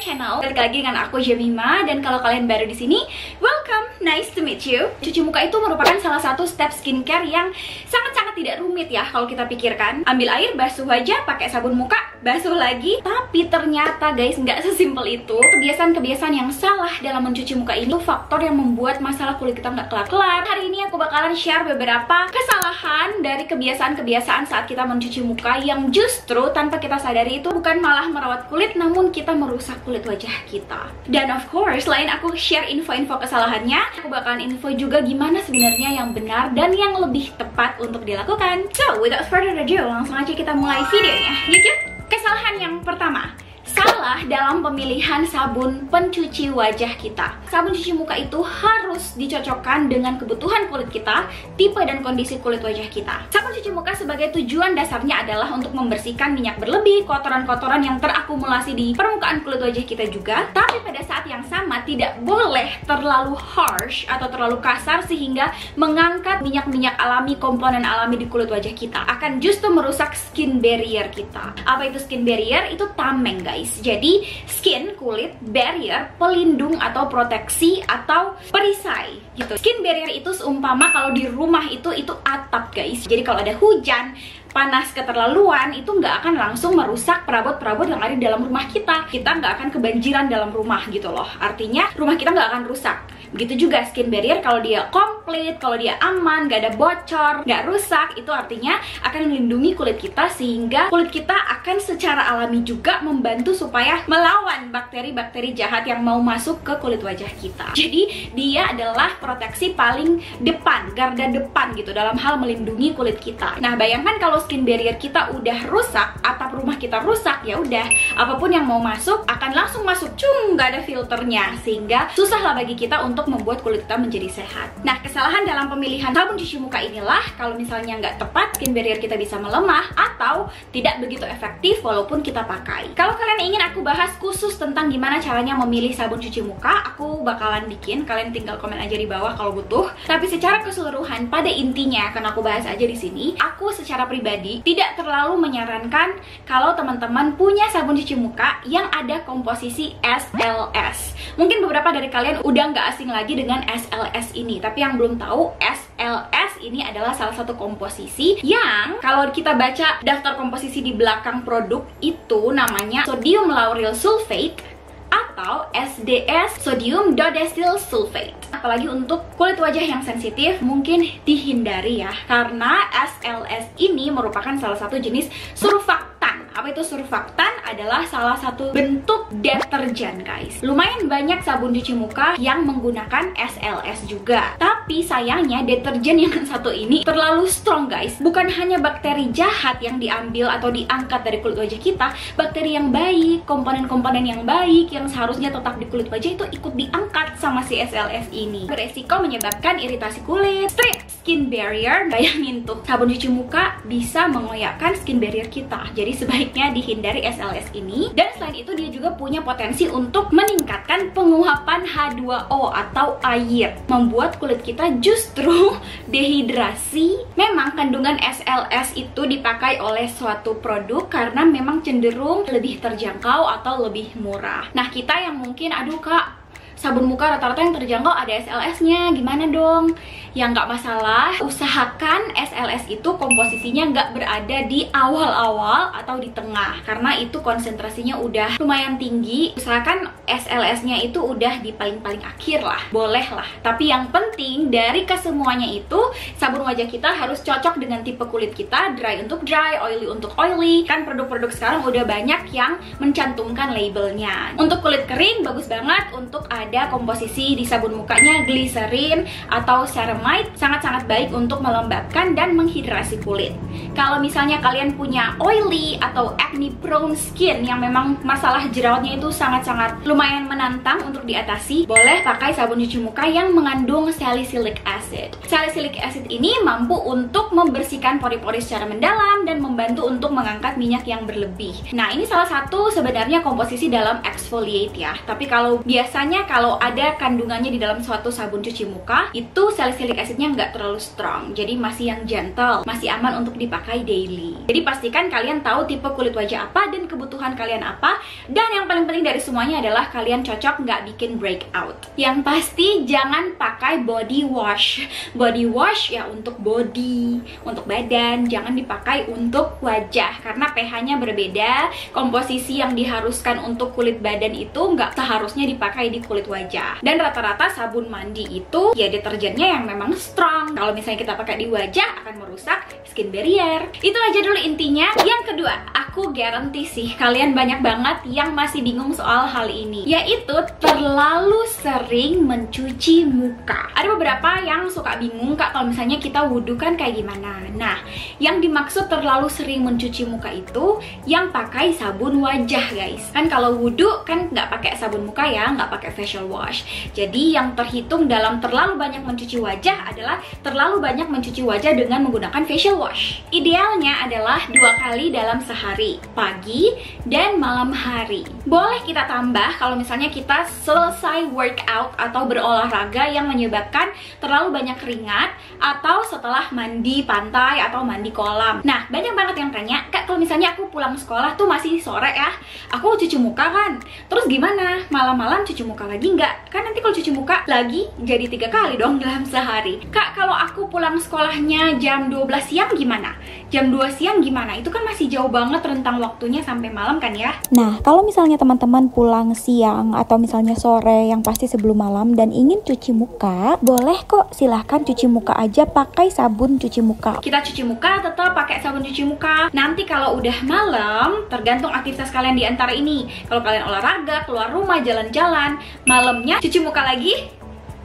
channel. Balik lagi dengan aku Jemima, dan kalau kalian baru di sini, welcome, nice to meet you. Cuci muka itu merupakan salah satu step skincare yang sangat-sangat tidak rumit ya kalau kita pikirkan. Ambil air, basuh wajah, pakai sabun muka, basuh lagi. Tapi ternyata guys, nggak sesimpel itu. Kebiasaan-kebiasaan yang salah dalam mencuci muka ini faktor yang membuat masalah kulit kita nggak kelar-kelar. Hari ini aku bakalan share beberapa kesalahan dari kebiasaan-kebiasaan saat kita mencuci muka yang justru tanpa kita sadari itu bukan malah merawat kulit, namun kita merusak kulit wajah kita. Dan of course, selain aku share info-info kesalahannya, aku bakalan info juga gimana sebenarnya yang benar dan yang lebih tepat untuk dilakukan. So, without further ado, langsung aja kita mulai videonya. Yuk. Kesalahan yang pertama, salah dalam pemilihan sabun pencuci wajah kita. Sabun cuci muka itu harus dicocokkan dengan kebutuhan kulit kita, tipe dan kondisi kulit wajah kita. Sabun cuci muka sebagai tujuan dasarnya adalah untuk membersihkan minyak berlebih, kotoran-kotoran yang terakumulasi di permukaan kulit wajah kita juga. Tapi pada saat yang sama tidak boleh terlalu harsh atau terlalu kasar sehingga mengangkat minyak-minyak alami, komponen alami di kulit wajah kita. Akan justru merusak skin barrier kita. Apa itu skin barrier? Itu tameng guys. Jadi skin, kulit, barrier, pelindung atau proteksi atau perisai gitu. Skin barrier itu seumpama kalau di rumah itu atap guys. Jadi kalau ada hujan, panas keterlaluan, itu nggak akan langsung merusak perabot-perabot yang ada di dalam rumah kita. Kita nggak akan kebanjiran dalam rumah gitu loh. Artinya rumah kita nggak akan rusak. Begitu juga skin barrier, kalau dia komplit, kalau dia aman, nggak ada bocor, nggak rusak, itu artinya akan melindungi kulit kita sehingga kulit kita akan secara alami juga membantu supaya melawan bakteri-bakteri jahat yang mau masuk ke kulit wajah kita. Jadi dia adalah proteksi paling depan, garda depan gitu dalam hal melindungi kulit kita. Nah, bayangkan kalau skin barrier kita udah rusak, atap rumah kita rusak, ya udah apapun yang mau masuk akan langsung masuk, nggak ada filternya, sehingga susahlah bagi kita untuk membuat kulit kita menjadi sehat. Nah, kesalahan dalam pemilihan sabun cuci muka inilah kalau misalnya nggak tepat, skin barrier kita bisa melemah atau tidak begitu efektif walaupun kita pakai. Kalau kalian ingin aku bahas khusus tentang gimana caranya memilih sabun cuci muka, aku bakalan bikin, kalian tinggal komen aja di bawah kalau butuh. Tapi secara keseluruhan, pada intinya akan aku bahas aja di sini. Aku secara pribadi tidak terlalu menyarankan kalau teman-teman punya sabun cuci muka yang ada komposisi SLS. Mungkin beberapa dari kalian udah nggak asing lagi dengan SLS ini, tapi yang belum tahu, SLS ini adalah salah satu komposisi yang kalau kita baca daftar komposisi di belakang produk itu namanya sodium lauryl sulfate atau SDS, sodium dodecyl sulfate. Apalagi untuk kulit wajah yang sensitif mungkin dihindari ya, karena SLS ini merupakan salah satu jenis surfaktan. Apa itu surfaktan? Adalah salah satu bentuk deterjen guys. Lumayan banyak sabun cuci muka yang menggunakan SLS juga. Tapi sayangnya deterjen yang satu ini terlalu strong guys. Bukan hanya bakteri jahat yang diambil atau diangkat dari kulit wajah kita, bakteri yang baik, komponen-komponen yang baik yang seharusnya tetap di kulit wajah itu ikut diangkat sama si SLS ini. Beresiko menyebabkan iritasi kulit, strip skin barrier. Bayangin tuh, sabun cuci muka bisa mengoyakkan skin barrier kita. Jadi sebaiknya dihindari SLS ini. Dan selain itu dia juga punya potensi untuk meningkatkan penguapan H2O atau air, membuat kulit kita justru dehidrasi. Memang kandungan SLS itu dipakai oleh suatu produk karena memang cenderung lebih terjangkau atau lebih murah. Nah, kita yang mungkin aduh kak, sabun muka rata-rata yang terjangkau ada SLS-nya, gimana dong? Ya nggak masalah, usahakan SLS itu komposisinya nggak berada di awal-awal atau di tengah, karena itu konsentrasinya udah lumayan tinggi. Usahakan SLS-nya itu udah di paling-paling akhir lah, boleh lah. Tapi yang penting dari kesemuanya itu, sabun wajah kita harus cocok dengan tipe kulit kita, dry untuk dry, oily untuk oily. Kan produk-produk sekarang udah banyak yang mencantumkan labelnya. Untuk kulit kering, bagus banget untuk ada komposisi di sabun mukanya glycerin atau ceramide, sangat-sangat baik untuk melembabkan dan menghidrasi kulit. Kalau misalnya kalian punya oily atau acne prone skin yang memang masalah jerawatnya itu sangat-sangat lumayan menantang untuk diatasi, boleh pakai sabun cuci muka yang mengandung salicylic acid. Salicylic acid ini mampu untuk membersihkan pori-pori secara mendalam dan membantu untuk mengangkat minyak yang berlebih. Nah, ini salah satu sebenarnya komposisi dalam exfoliate ya. Tapi kalau biasanya kalau ada kandungannya di dalam suatu sabun cuci muka, itu salicylic acidnya nggak terlalu strong, jadi masih yang gentle, masih aman untuk dipakai daily. Jadi pastikan kalian tahu tipe kulit wajah apa dan kebutuhan kalian apa, dan yang paling penting dari semuanya adalah kalian cocok nggak bikin breakout. Yang pasti jangan pakai body wash. Body wash ya untuk body, untuk badan, jangan dipakai untuk wajah karena pH-nya berbeda. Komposisi yang diharuskan untuk kulit badan itu nggak seharusnya dipakai di kulit wajah. Dan rata-rata sabun mandi itu ya deterjennya yang memang strong. Kalau misalnya kita pakai di wajah akan merusak skin barrier. Itu aja dulu intinya. Yang kedua, aku guarantee sih kalian banyak banget yang masih bingung soal hal ini, yaitu terlalu sering mencuci muka. Ada beberapa yang suka bingung, Kak, kalau misalnya kita wudhu kan kayak gimana. Nah, yang dimaksud terlalu sering mencuci muka itu yang pakai sabun wajah, guys. Kan kalau wudhu kan nggak pakai sabun muka ya, nggak pakai facial wash. Jadi yang terhitung dalam terlalu banyak mencuci wajah adalah terlalu banyak mencuci wajah dengan menggunakan facial wash. Idealnya adalah 2 kali dalam sehari, pagi dan malam hari. Boleh kita tambah kalau misalnya kita selesai workout atau berolahraga yang menyebabkan terlalu banyak keringat, atau setelah mandi pantai atau mandi kolam. Nah, banyak banget yang tanya, Kak, kalau misalnya aku pulang sekolah tuh masih sore ya, aku cuci muka kan, terus gimana? Malam-malam cuci muka lagi nggak? Kan nanti kalau cuci muka lagi jadi 3 kali dong dalam sehari. Kak, kalau aku pulang sekolahnya jam 12 siang gimana? Jam 2 siang gimana? Itu kan masih jauh banget rentang waktunya sampai malam kan ya? Nah, kalau misalnya teman-teman pulang siang atau misalnya sore yang pasti sebelum malam dan ingin cuci muka, boleh kok, silahkan cuci muka aja pakai sabun cuci muka. Kita cuci muka tetap pakai sabun cuci muka. Nanti kalau udah malam, tergantung aktivitas kalian di antara ini. Kalau kalian olahraga, keluar rumah, jalan-jalan, malamnya cuci muka lagi.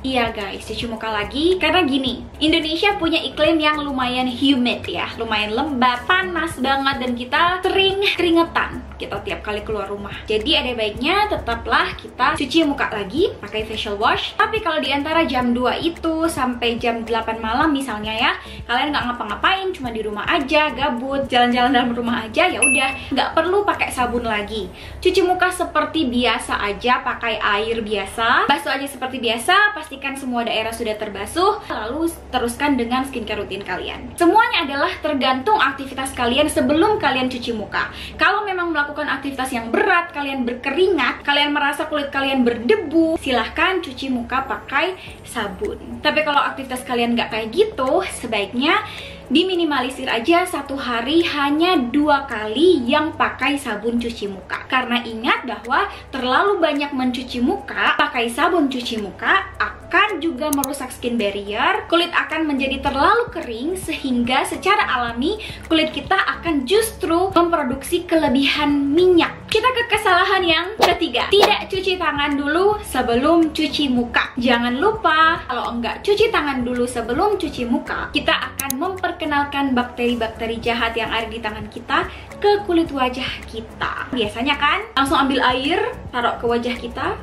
Iya guys, cuci muka lagi. Karena gini, Indonesia punya iklim yang lumayan humid ya, lumayan lembab, panas banget, dan kita sering keringetan kita tiap kali keluar rumah. Jadi ada baiknya tetaplah kita cuci muka lagi pakai facial wash. Tapi kalau di antara jam 2 itu sampai jam 8 malam misalnya ya, kalian nggak ngapa-ngapain, cuma di rumah aja, gabut, jalan-jalan dalam rumah aja, ya udah, nggak perlu pakai sabun lagi. Cuci muka seperti biasa aja, pakai air biasa, basuh aja seperti biasa. Pastikan semua daerah sudah terbasuh, lalu teruskan dengan skincare rutin kalian. Semuanya adalah tergantung aktivitas kalian sebelum kalian cuci muka. Kalau memang melakukan aktivitas yang berat, kalian berkeringat, kalian merasa kulit kalian berdebu, silahkan cuci muka pakai sabun. Tapi kalau aktivitas kalian nggak kayak gitu, sebaiknya diminimalisir aja, 1 hari hanya 2 kali yang pakai sabun cuci muka. Karena ingat bahwa terlalu banyak mencuci muka pakai sabun cuci muka akan juga merusak skin barrier. Kulit akan menjadi terlalu kering sehingga secara alami kulit kita akan justru memproduksi kelebihan minyak. Kita ke kesalahan yang ketiga, tidak cuci tangan dulu sebelum cuci muka. Jangan lupa, kalau enggak cuci tangan dulu sebelum cuci muka, kita akan memperkenalkan bakteri-bakteri jahat yang ada di tangan kita ke kulit wajah kita. Biasanya kan langsung ambil air, taruh ke wajah kita,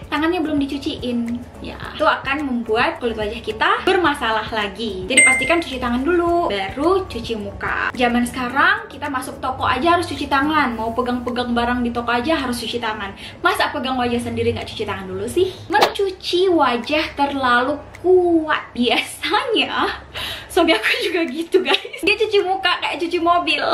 tangannya belum dicuciin. Ya, itu akan membuat kulit wajah kita bermasalah lagi. Jadi pastikan cuci tangan dulu, baru cuci muka. Zaman sekarang kita masuk toko aja harus cuci tangan, mau pegang-pegang barang di toko aja harus cuci tangan. Masa pegang wajah sendiri nggak cuci tangan dulu sih? Mencuci wajah terlalu kuat. Biasanya suami aku juga gitu guys, dia cuci muka kayak cuci mobil.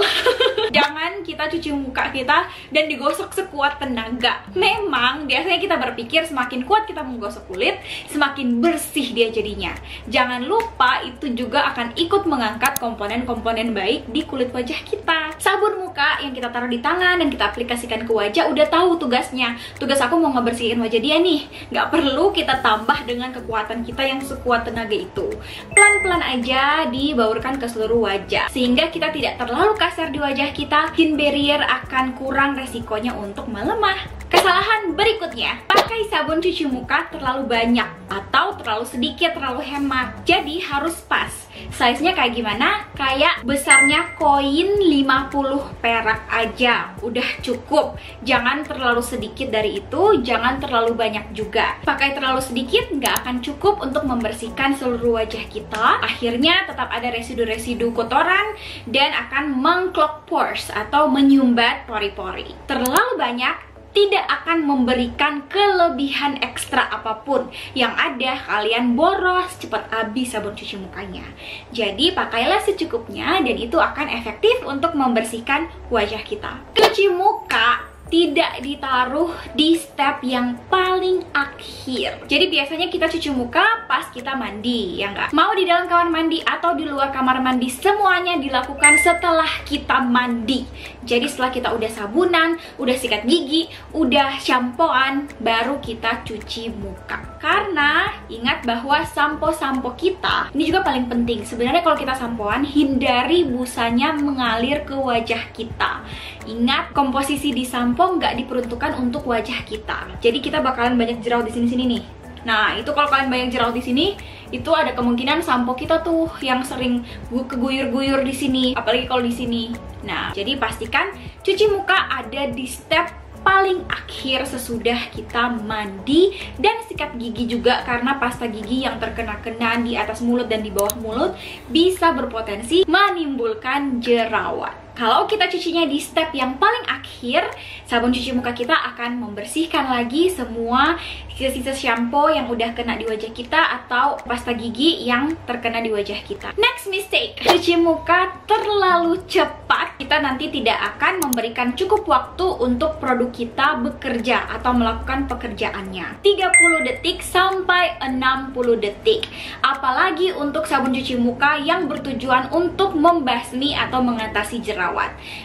Jangan kita cuci muka kita dan digosok sekuat tenaga. Memang biasanya kita berpikir semakin kuat kita menggosok kulit, semakin bersih dia jadinya. Jangan lupa itu juga akan ikut mengangkat komponen-komponen baik di kulit wajah kita. Sabun muka yang kita taruh di tangan dan kita aplikasikan ke wajah udah tahu tugasnya. Tugas aku mau ngebersihin wajah dia nih. Nggak perlu kita tambah dengan kekuatan kita yang sekuat tenaga itu. Pelan-pelan aja dibaurkan ke seluruh wajah sehingga kita tidak terlalu kasar di wajah kita. Skin barrier akan kurang resikonya untuk melemah. Kesalahan berikutnya, pakai sabun cuci muka terlalu banyak atau terlalu sedikit, terlalu hemat. Jadi harus pas. Size-nya kayak gimana? Kayak besarnya koin 50 perak aja, udah cukup. Jangan terlalu sedikit dari itu, jangan terlalu banyak juga. Pakai terlalu sedikit nggak akan cukup untuk membersihkan seluruh wajah kita. Akhirnya tetap ada residu-residu kotoran dan akan mengclog pores atau menyumbat pori-pori. Terlalu banyak tidak akan memberikan kelebihan ekstra apapun. Yang ada kalian boros, cepat habis sabun cuci mukanya. Jadi pakailah secukupnya dan itu akan efektif untuk membersihkan wajah kita. Cuci muka tidak ditaruh di step yang paling akhir. Jadi biasanya kita cuci muka pas kita mandi, ya nggak? Mau di dalam kamar mandi atau di luar kamar mandi, semuanya dilakukan setelah kita mandi. Jadi setelah kita udah sabunan, udah sikat gigi, udah shampoan, baru kita cuci muka. Karena ingat bahwa sampo-sampo kita, ini juga paling penting. Sebenarnya kalau kita sampoan, hindari busanya mengalir ke wajah kita. Ingat, komposisi di sampo nggak diperuntukkan untuk wajah kita. Jadi kita bakalan banyak jerawat di sini-sini nih. Nah, itu kalau kalian banyak jerawat di sini, itu ada kemungkinan sampo kita tuh yang sering keguyur-guyur di sini, apalagi kalau di sini. Nah, jadi pastikan cuci muka ada di step paling akhir sesudah kita mandi, dan sikat gigi juga karena pasta gigi yang terkena-kena di atas mulut dan di bawah mulut bisa berpotensi menimbulkan jerawat. Kalau kita cucinya di step yang paling akhir, sabun cuci muka kita akan membersihkan lagi semua sisa-sisa shampoo yang udah kena di wajah kita atau pasta gigi yang terkena di wajah kita. Next mistake, cuci muka terlalu cepat. Kita nanti tidak akan memberikan cukup waktu untuk produk kita bekerja atau melakukan pekerjaannya. 30 detik sampai 60 detik. Apalagi untuk sabun cuci muka yang bertujuan untuk membasmi atau mengatasi jerawat.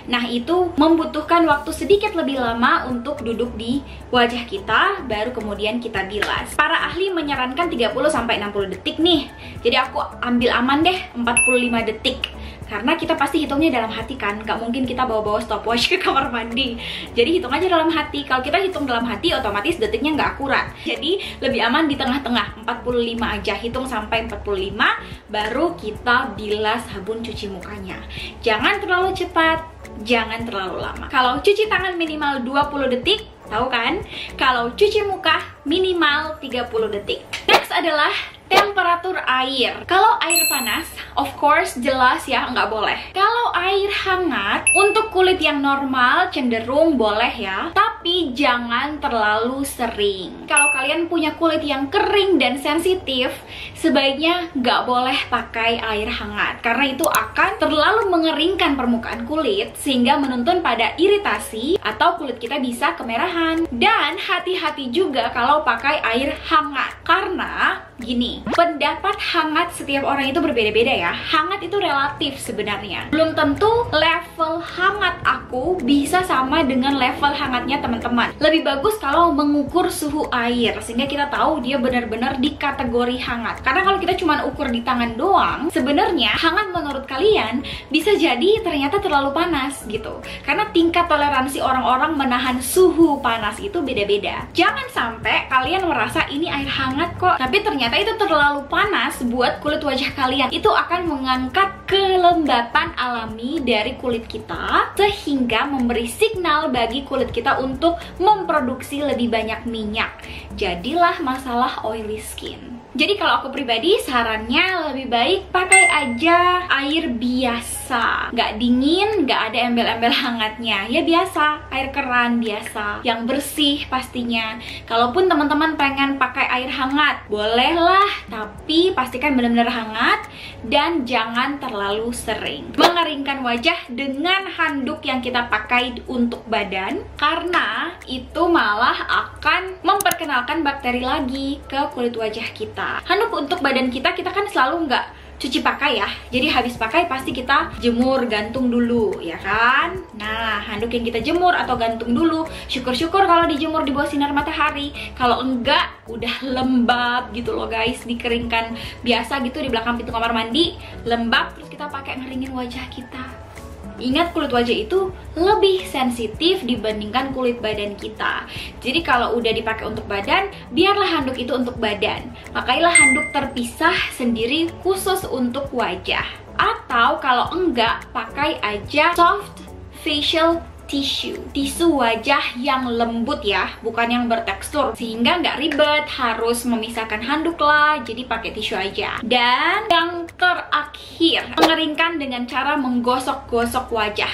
Nah, itu membutuhkan waktu sedikit lebih lama untuk duduk di wajah kita, baru kemudian kita bilas. Para ahli menyarankan 30-60 detik nih. Jadi aku ambil aman deh 45 detik. Karena kita pasti hitungnya dalam hati kan, nggak mungkin kita bawa-bawa stopwatch ke kamar mandi. Jadi hitung aja dalam hati. Kalau kita hitung dalam hati, otomatis detiknya nggak akurat. Jadi lebih aman di tengah-tengah, 45 aja. Hitung sampai 45, baru kita bilas sabun cuci mukanya. Jangan terlalu cepat, jangan terlalu lama. Kalau cuci tangan minimal 20 detik, tahu kan? Kalau cuci muka minimal 30 detik. Next adalah temperatur air. Kalau air panas, of course jelas ya nggak boleh. Kalau air hangat, untuk kulit yang normal cenderung boleh ya, tapi jangan terlalu sering. Kalau kalian punya kulit yang kering dan sensitif, sebaiknya nggak boleh pakai air hangat, karena itu akan terlalu mengeringkan permukaan kulit sehingga menuntun pada iritasi atau kulit kita bisa kemerahan. Dan hati-hati juga kalau pakai air hangat, karena gini, pendapat hangat setiap orang itu berbeda-beda ya. Hangat itu relatif sebenarnya. Belum tentu level hangat aku bisa sama dengan level hangatnya teman-teman. Lebih bagus kalau mengukur suhu air sehingga kita tahu dia benar-benar di kategori hangat. Karena kalau kita cuma ukur di tangan doang, sebenarnya hangat menurut kalian bisa jadi ternyata terlalu panas gitu. Karena tingkat toleransi orang-orang menahan suhu panas itu beda-beda. Jangan sampai kalian merasa ini air hangat kok, tapi ternyata itu terlalu panas buat kulit wajah kalian. Itu akan mengangkat kelembapan alami dari kulit kita sehingga memberi signal bagi kulit kita untuk memproduksi lebih banyak minyak. Jadilah masalah oily skin. Jadi kalau aku pribadi sarannya lebih baik pakai aja air biasa, nggak dingin, nggak ada embel-embel hangatnya, ya biasa, air keran biasa, yang bersih pastinya. Kalaupun teman-teman pengen pakai air hangat, bolehlah, tapi pastikan benar-benar hangat dan jangan terlalu sering. Mengeringkan wajah dengan handuk yang kita pakai untuk badan, karena itu malah akan memperkenalkan bakteri lagi ke kulit wajah kita. Handuk untuk badan kita kan selalu nggak cuci pakai ya. Jadi habis pakai pasti kita jemur, gantung dulu, ya kan? Nah, handuk yang kita jemur atau gantung dulu, syukur-syukur kalau dijemur di bawah sinar matahari. Kalau enggak, udah lembab gitu loh guys, dikeringkan biasa gitu di belakang pintu kamar mandi, lembab, terus kita pakai ngeringin wajah kita. Ingat, kulit wajah itu lebih sensitif dibandingkan kulit badan kita. Jadi kalau udah dipakai untuk badan, biarlah handuk itu untuk badan. Pakailah handuk terpisah sendiri khusus untuk wajah. Atau kalau enggak, pakai aja soft facial tissue, tisu wajah yang lembut ya, bukan yang bertekstur, sehingga nggak ribet harus memisahkan handuk lah, jadi pakai tisu aja. Dan yang terakhir, mengeringkan dengan cara menggosok-gosok wajah.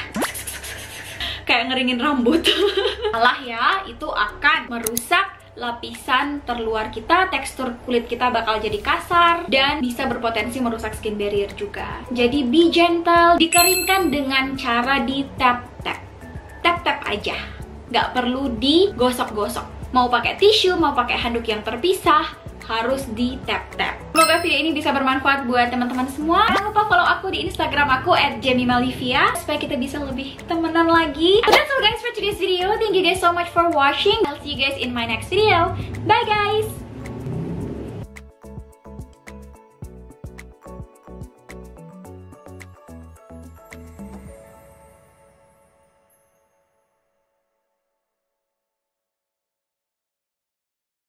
kayak ngeringin rambut. Salah ya, itu akan merusak lapisan terluar kita, tekstur kulit kita bakal jadi kasar dan bisa berpotensi merusak skin barrier juga. Jadi be gentle, dikeringkan dengan cara di tap-tap. Tap-tap aja, nggak perlu digosok-gosok. Mau pakai tisu, mau pakai handuk yang terpisah, harus di tap-tap. Semoga video ini bisa bermanfaat buat teman-teman semua. Jangan lupa follow aku di Instagram aku @jemimalivia supaya kita bisa lebih temenan lagi. That's all guys for today's video. Thank you guys so much for watching. I'll see you guys in my next video. Bye guys.